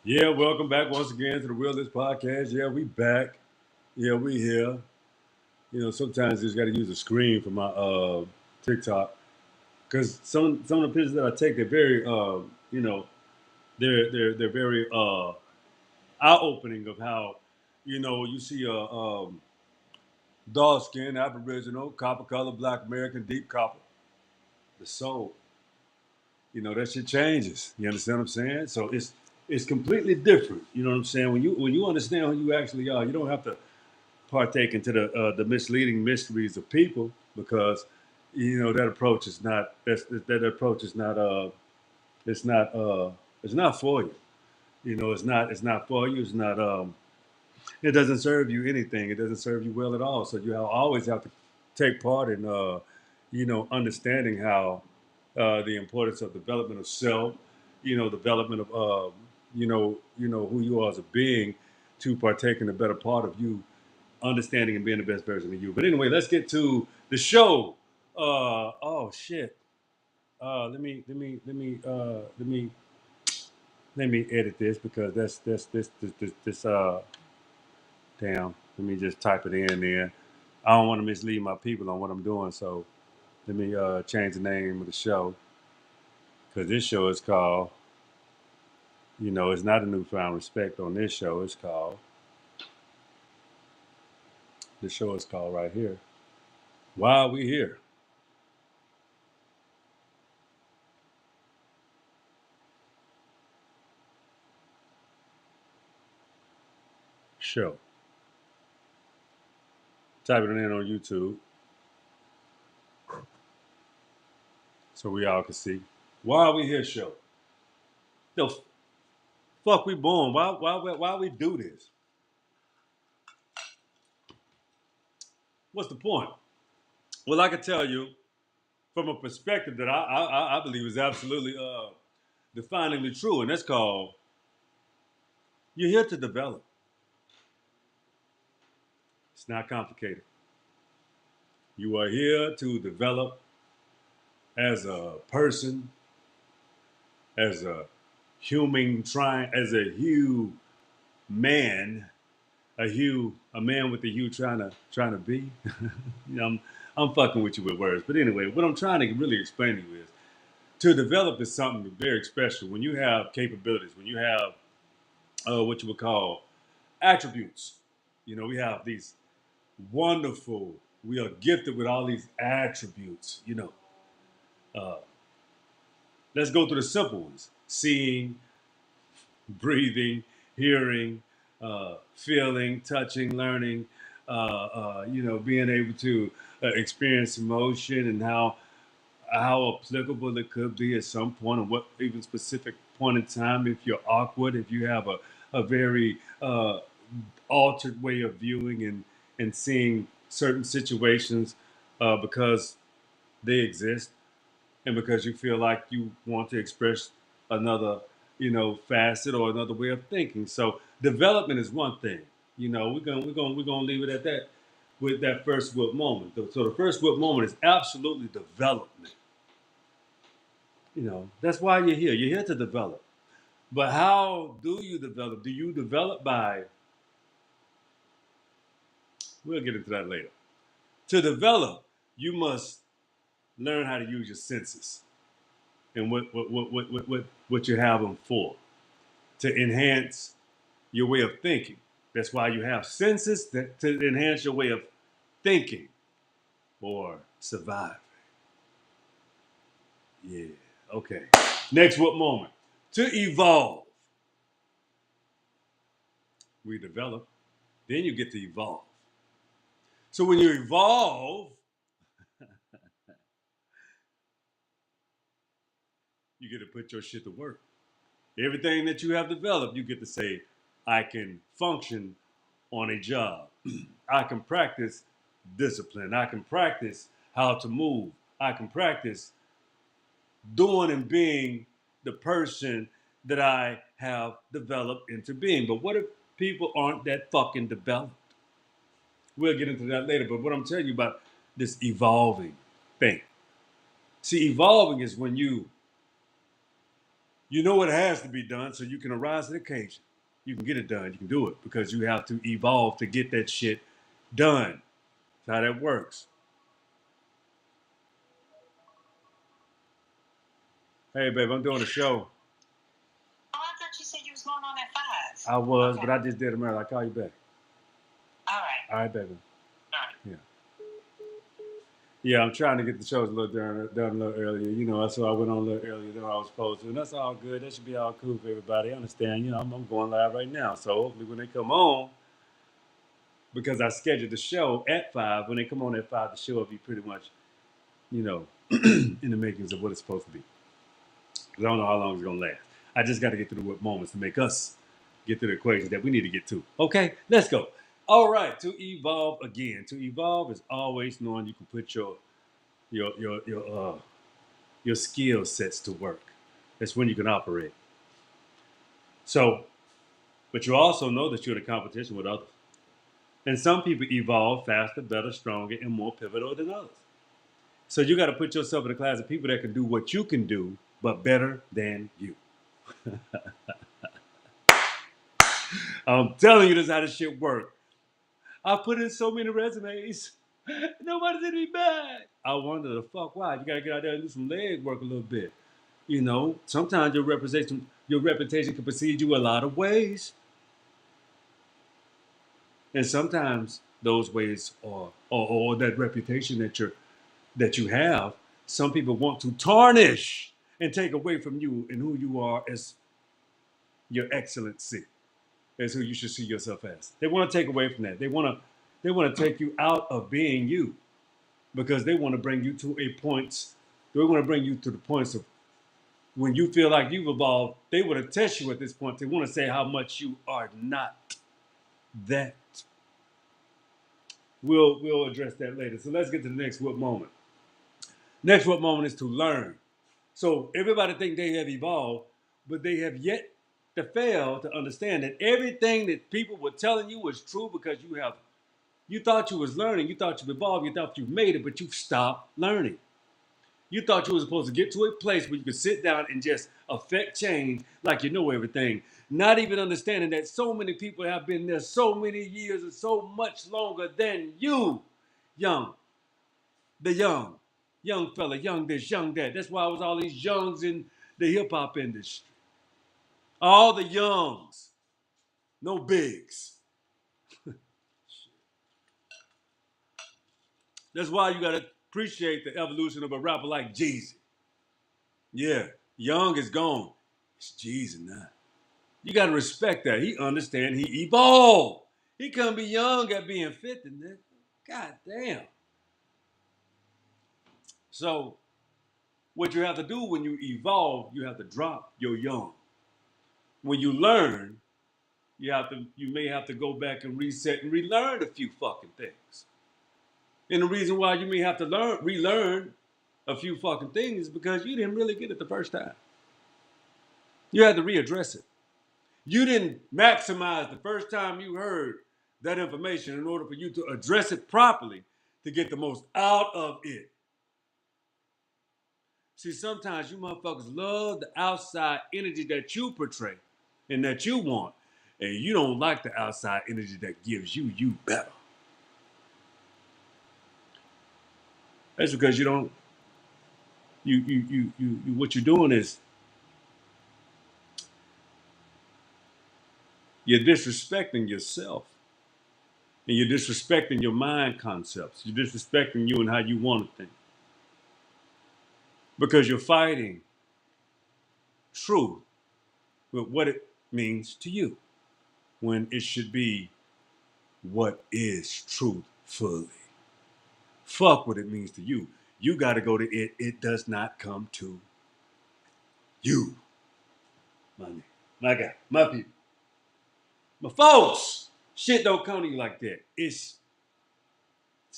Yeah, welcome back once again to the Realist Podcast. Yeah, we back. Yeah, we here. Sometimes you just got to use a screen for my TikTok because some of the pictures that I take, they're very they're very eye opening of how you see a dark skin, Aboriginal, copper color, Black American, deep copper, the soul. That shit changes. You understand what I'm saying? So it's completely different. You know what I'm saying? When you understand who you actually are, you don't have to partake into the misleading mysteries of people because that approach is not that approach is not it's not it's not for you. It's not for you. It's not it doesn't serve you anything. It doesn't serve you well at all. So always have to take part in understanding how the importance of development of self, development of who you are as a being to partake in the better part of you understanding and being the best version of you. But anyway, let's get to the show. Oh shit. Let me edit this because this. Damn. Let me just type it in there. I don't want to mislead my people on what I'm doing, so let me change the name of the show because this show is called. It's not a newfound respect on this show. It's called. The show is called right here. Why are we here? Show. Type it in on YouTube so we all can see. Why are we here? Show. The fuck we born? Why we do this? What's the point? Well, I can tell you from a perspective that I believe is absolutely definingly true, and that's called you're here to develop. It's not complicated. You are here to develop as a person, as a as a man, a man with a hue trying to be. I'm fucking with you with words, but anyway, what I'm trying to really explain to you is to develop is something very special. When you have capabilities, when you have what you would call attributes, we have these wonderful. We are gifted with all these attributes. Uh, let's go through the simple ones: seeing, breathing, hearing, feeling, touching, learning. Being able to experience emotion and how applicable it could be at some point, and what even specific point in time. If you're awkward, if you have a very altered way of viewing and seeing certain situations because they exist and because you feel like you want to express another facet or another way of thinking. So development is one thing. We're gonna leave it at that with that first whip moment. So the first whip moment is absolutely development. That's why you're here. You're here to develop. But how do you develop? Do you develop by? We'll get into that later. To develop, you must learn how to use your senses and what you have them for to enhance your way of thinking. That's why you have senses to enhance your way of thinking or survive. Yeah. Okay. Next, what moment? To evolve. We develop, then you get to evolve. So when you evolve, you get to put your shit to work. Everything that you have developed, you get to say, I can function on a job. I can practice discipline. I can practice how to move. I can practice doing and being the person that I have developed into being. But what if people aren't that fucking developed? We'll get into that later. But what I'm telling you about this evolving thing. See, evolving is when you You know it has to be done so you can arise to the occasion. You can get it done. You can do it because you have to evolve to get that shit done. That's how that works. Hey, babe, I'm doing a show. Oh, I thought you said you was going on at 5. I was, okay, but I just did a marathon. I'll call you back. All right. All right, baby. All right. Yeah. Yeah, I'm trying to get the shows a little done a little earlier. You know, so I went on a little earlier than I was supposed to. And that's all good. That should be all cool for everybody. I understand. You know, I'm going live right now. So hopefully when they come on, because I scheduled the show at 5, when they come on at 5, the show will be pretty much, you know, in the makings of what it's supposed to be. Because I don't know how long it's going to last. I just got to get through the moments to make us get through the equations that we need to get to. Okay, let's go. All right, to evolve again. To evolve is always knowing you can put your skill sets to work. That's when you can operate. So, but you also know that you're in a competition with others. And some people evolve faster, better, stronger, and more pivotal than others. So you got to put yourself in a class of people that can do what you can do, but better than you. I'm telling you, this is how this shit works. I put in so many resumes. Nobody's in me back. I wonder the fuck why. You gotta get out there and do some leg work a little bit. You know, sometimes your reputation can precede you a lot of ways. And sometimes those ways are or that reputation that you have, some people want to tarnish and take away from you and who you are as your excellency, as who you should see yourself as. They want to take away from that. They want to take you out of being you because they want to bring you to a point. They want to bring you to the points of when you feel like you've evolved. They want to test you at this point. They want to say how much you are not that. We'll address that later. So let's get to the next what moment. Next what moment is to learn. So everybody think they have evolved, but they have yet to fail to understand that everything that people were telling you was true because you thought you was learning, you thought you evolved, you thought you made it, but you stopped learning. You thought you were supposed to get to a place where you could sit down and just affect change like you know everything. Not even understanding that so many people have been there so many years and so much longer than you. Young, the young fella, young this, young that. That's why it was all these youngs in the hip hop industry. All the youngs, no bigs. That's why you gotta appreciate the evolution of a rapper like Jeezy. Yeah, young is gone. It's Jeezy now. You gotta respect that. He understand. He evolved. He couldn't be young at being 50. Nigga. God damn. So what you have to do when you evolve, you have to drop your young. When you learn, you may have to go back and reset and relearn a few fucking things. And the reason why you may have to relearn a few fucking things is because you didn't really get it the first time. You had to readdress it. You didn't maximize the first time you heard that information in order for you to address it properly to get the most out of it. See, sometimes you motherfuckers love the outside energy that you portray and that you want, and you don't like the outside energy that gives you better. That's because you don't. You what you're doing is you're disrespecting yourself and you're disrespecting your mind concepts. You're disrespecting you and how you want to think because you're fighting truth with what it means to you when it should be what is truthfully. Fuck what it means to you. You got to go to it. It does not come to you. My guy, my people, my folks. Shit don't come to you like that. It's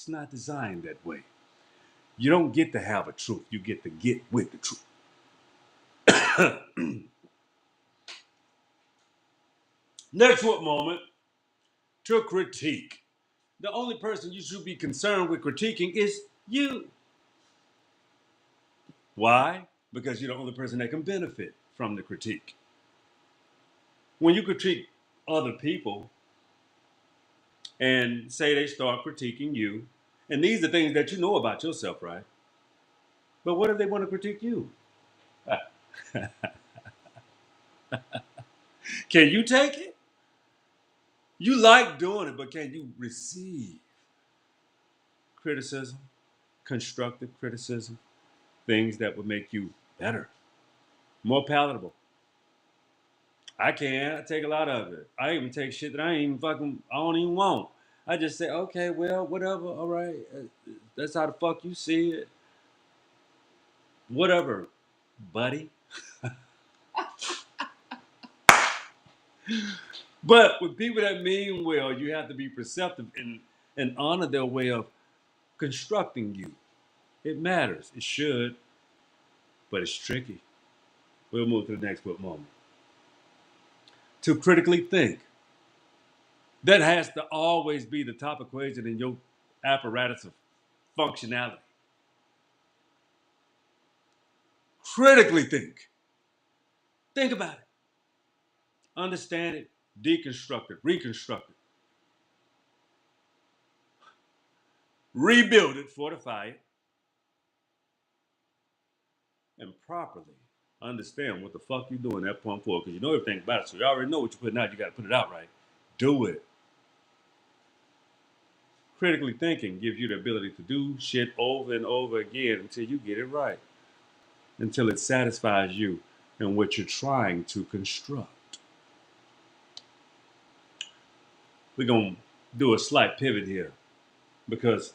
not designed that way. You don't get to have a truth. You get to get with the truth. Next what moment? To critique. The only person you should be concerned with critiquing is you. Why? Because you're the only person that can benefit from the critique. When you critique other people and say they start critiquing you, and these are things that you know about yourself, right? But what if they want to critique you? Can you take it? You like doing it, but can you receive criticism, constructive criticism, things that would make you better, more palatable? I can. I take a lot of it. I even take shit that I don't even want. I just say, okay, well, whatever, all right. That's how the fuck you see it. Whatever, buddy. But with people that mean well, you have to be perceptive and honor their way of constructing you. It matters. It should, but it's tricky. We'll move to the next book moment. To critically think. That has to always be the top equation in your apparatus of functionality. Critically think. Think about it. Understand it, deconstruct it, reconstruct it, rebuild it, fortify it, and properly understand what the fuck you're doing at point forward. Because you know everything about it. So you already know what you're putting out. You got to put it out right. Do it. Critically thinking gives you the ability to do shit over and over again until you get it right. Until it satisfies you and what you're trying to construct. We're going to do a slight pivot here because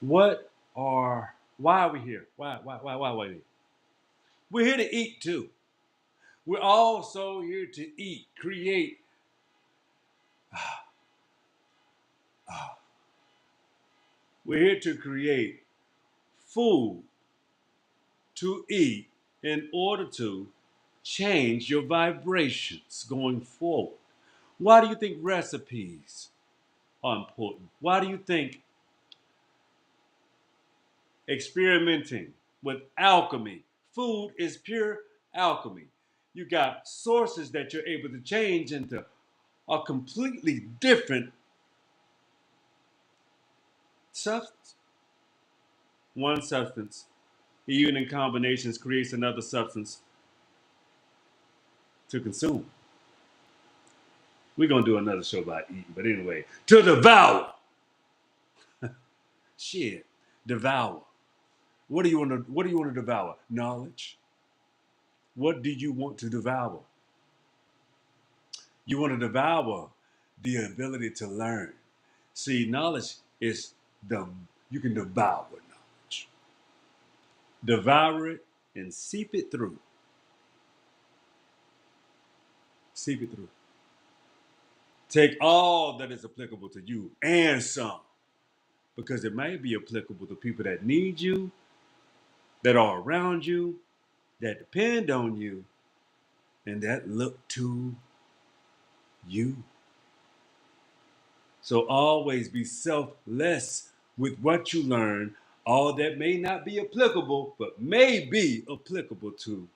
why are we here? Why are we here? We're here to eat too. We're also here to eat, create. We're here to create food to eat in order to change your vibrations going forward. Why do you think recipes are important? Why do you think experimenting with alchemy? Food is pure alchemy. You got sources that you're able to change into a completely different substance. One substance, even in combinations, creates another substance to consume. We're gonna do another show about eating, but anyway, to devour. Shit, devour. What do you want to? What do you want to devour? Knowledge. What do you want to devour? You want to devour the ability to learn. See, knowledge is dumb. You can devour knowledge. Devour it and seep it through. Seep it through. Take all that is applicable to you and some, because it may be applicable to people that need you, that are around you, that depend on you, and that look to you. So always be selfless with what you learn. All that may not be applicable, but may be applicable to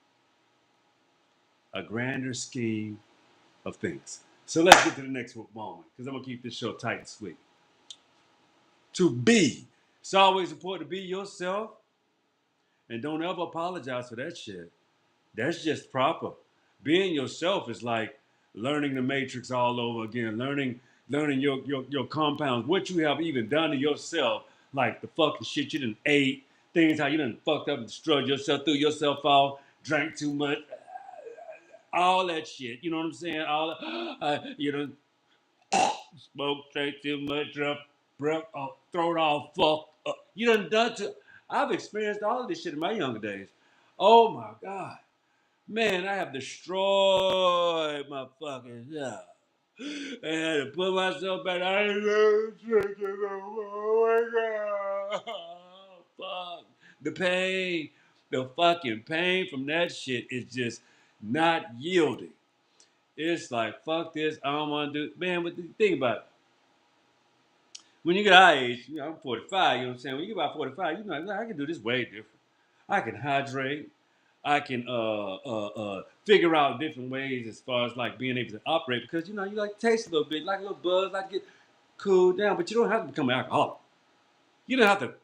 a grander scheme of things. So let's get to the next moment, because I'm going to keep this show tight and sweet. To be. It's always important to be yourself, and don't ever apologize for that shit. That's just proper. Being yourself is like learning the matrix all over again, learning your compounds, what you have even done to yourself, like the fucking shit you done ate, things how you done fucked up and destroyed yourself, threw yourself off, drank too much, all that shit. You know what I'm saying? All you know, smoke, drink too much, breath, throat all fucked up. You done to. I've experienced all of this shit in my younger days. Oh my God. Man, I have destroyed my fucking self. I had to put myself back. I ain't never drinking no more. Oh my God. Fuck. The pain, the fucking pain from that shit is just not yielding. It's like, fuck this, I don't want to do. Man, but the thing about it, when you get our age, you know, I'm 45, you know what I'm saying? When you get about 45, you know, I can do this way different. I can hydrate. I can figure out different ways as far as like being able to operate because you know you like to taste a little bit, like a little buzz, like to get cooled down, but you don't have to become an alcoholic. You don't have to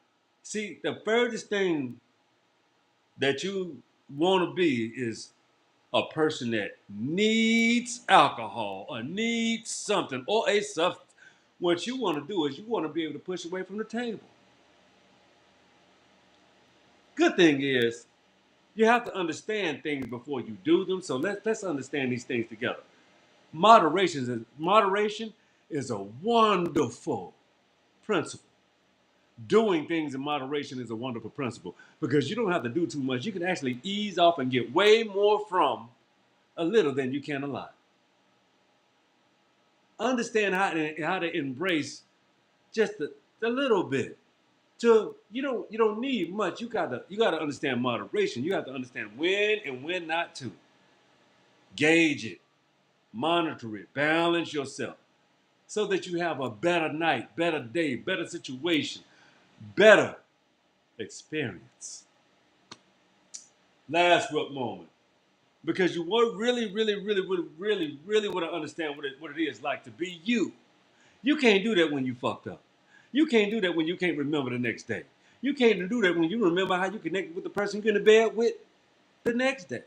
see the furthest thing that you want to be is a person that needs alcohol or needs something or a substance. What you want to do is you want to be able to push away from the table. Good thing is you have to understand things before you do them. So let's understand these things together. Moderation is a wonderful principle. Doing things in moderation is a wonderful principle because you don't have to do too much. You can actually ease off and get way more from a little than you can a lot. Understand how to embrace just a little bit. You don't need much. You gotta understand moderation. You have to understand when and when not to gauge it, monitor it, balance yourself, so that you have a better night, better day, better situation, better experience. Last root moment. Because you want really want to understand what it is like to be you. You can't do that when you fucked up. You can't do that when you can't remember the next day. You can't do that when you remember how you connected with the person you're in the bed with the next day.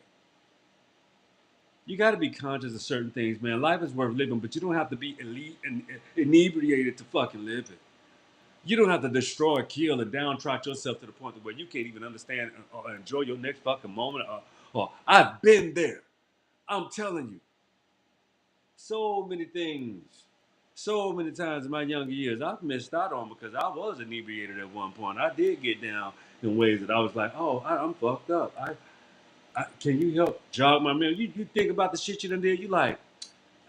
You got to be conscious of certain things, man. Life is worth living, but you don't have to be elite and inebriated to fucking live it. You don't have to destroy, kill, and downtrot yourself to the point where you can't even understand or enjoy your next fucking moment. Or I've been there. I'm telling you, so many things, so many times in my younger years, I've missed out on because I was inebriated at one point. I did get down in ways that I was like, oh, I'm fucked up. Can you help jog my memory? You think about the shit you done did, you like,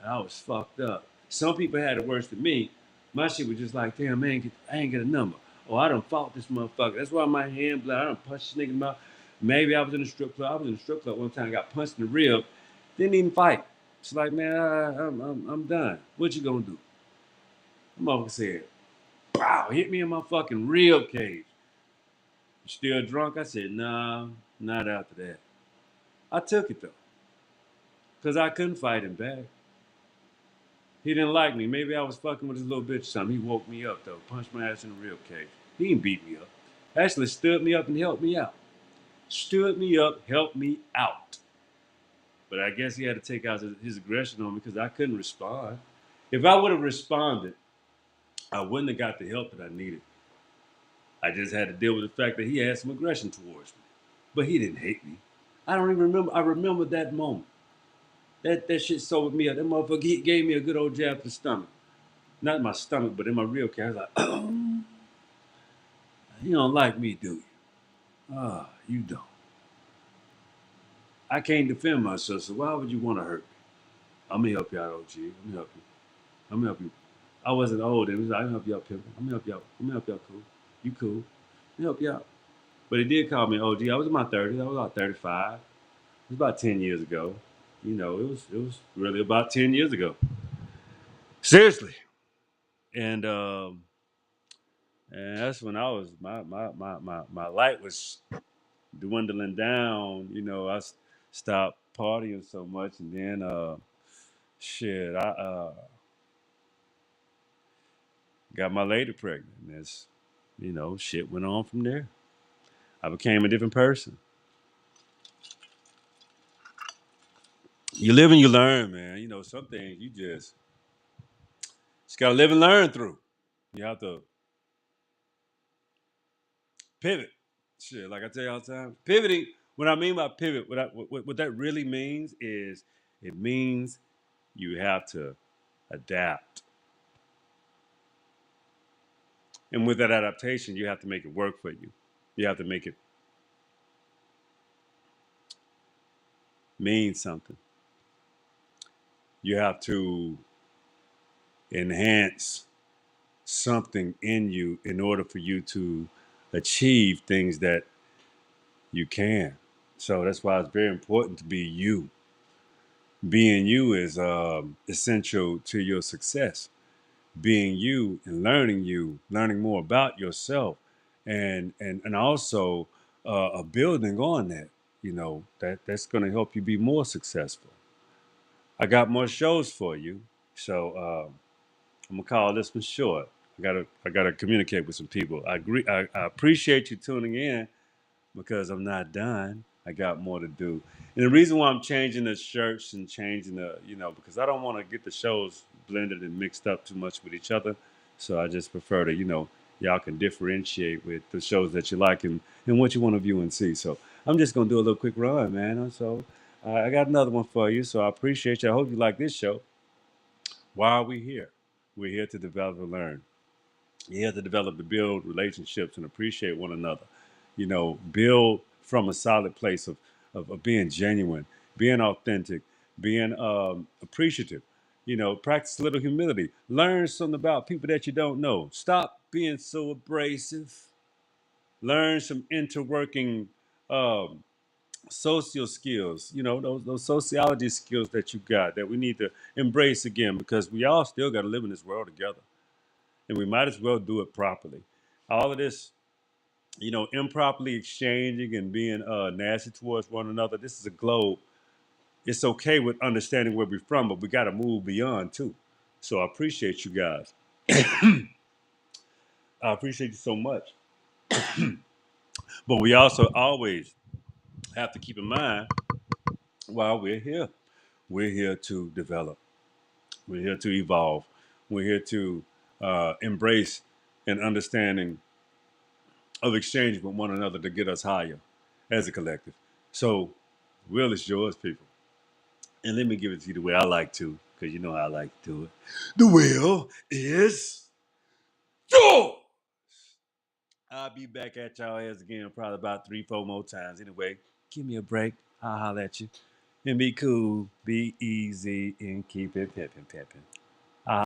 I was fucked up. Some people had it worse than me. My shit was just like, damn, man, I ain't get a number. Oh, I done fought this motherfucker. That's why my hand blood. I done punched this nigga in the mouth. Maybe I was in a strip club. I was in a strip club one time, got punched in the rib. Didn't even fight. It's like, man, I'm done. What you gonna do? The motherfucker said, wow, hit me in my fucking rib cage. You still drunk? I said, nah, not after that. I took it though, because I couldn't fight him back. He didn't like me. Maybe I was fucking with his little bitch or something. He woke me up though, punched my ass in the rib cage. He didn't beat me up. Actually stood me up and helped me out. Stood me up, helped me out. But I guess he had to take out his aggression on me because I couldn't respond. If I would have responded, I wouldn't have got the help that I needed. I just had to deal with the fact that he had some aggression towards me. But he didn't hate me. I don't even remember. I remember that moment. That shit sobered me up. That motherfucker he gave me a good old jab to the stomach. Not in my stomach, but in my rib cage. I was like, oh, you don't like me, do you? Ah, you don't. I can't defend myself, so why would you want to hurt me? I'm gonna help you out, OG. Let me help you. I'm gonna help you. I wasn't old, and he was like, I'm gonna help you out, Pimp. I'm gonna help you out. I'm gonna help you out, cool. You cool. Let me help you out. But he did call me OG. I was in my 30s. I was about 35. It was about 10 years ago. You know, it was really about 10 years ago. Seriously. And and that's when I was my light was dwindling down. You know, stopped partying so much, and then shit, I got my lady pregnant. And that's, you know, shit went on from there. I became a different person. You live and you learn, man. You know, some things you just gotta live and learn through. You have to pivot. Shit, like I tell you all the time, pivoting. What I mean by pivot, what that really means is it means you have to adapt. And with that adaptation, you have to make it work for you. You have to make it mean something. You have to enhance something in you in order for you to achieve things that you can. So that's why it's very important to be you. Being you is essential to your success. Being you, learning more about yourself, and also building on that. that's going to help you be more successful. I got more shows for you, so I'm gonna call this one short. I gotta communicate with some people. I agree. I appreciate you tuning in because I'm not done. I got more to do. And the reason why I'm changing the shirts and changing because I don't want to get the shows blended and mixed up too much with each other. So I just prefer to, y'all can differentiate with the shows that you like and what you want to view and see. So I'm just going to do a little quick run, man. So I got another one for you. So I appreciate you. I hope you like this show. Why are we here? We're here to develop and learn. You have to develop to build relationships and appreciate one another. Build from a solid place of being genuine, being authentic, being appreciative. Practice a little humility. Learn something about people that you don't know. Stop being so abrasive. Learn some interworking um, social skills. Those sociology skills that you got that we need to embrace again because we all still got to live in this world together, and we might as well do it properly. All of this improperly exchanging and being nasty towards one another. This is a globe. It's okay with understanding where we're from, but we got to move beyond too. So I appreciate you guys. I appreciate you so much. But we also always have to keep in mind while we're here, we're here to develop. We're here to evolve. We're here to embrace an understanding of exchange with one another to get us higher as a collective. So, will is yours, people. And let me give it to you the way I like to, because you know how I like to do it. The wheel is yours. I'll be back at y'all ass again probably about 3, 4 more times. Anyway, give me a break. I'll holler at you. And be cool, be easy, and keep it pimpin', pimpin'.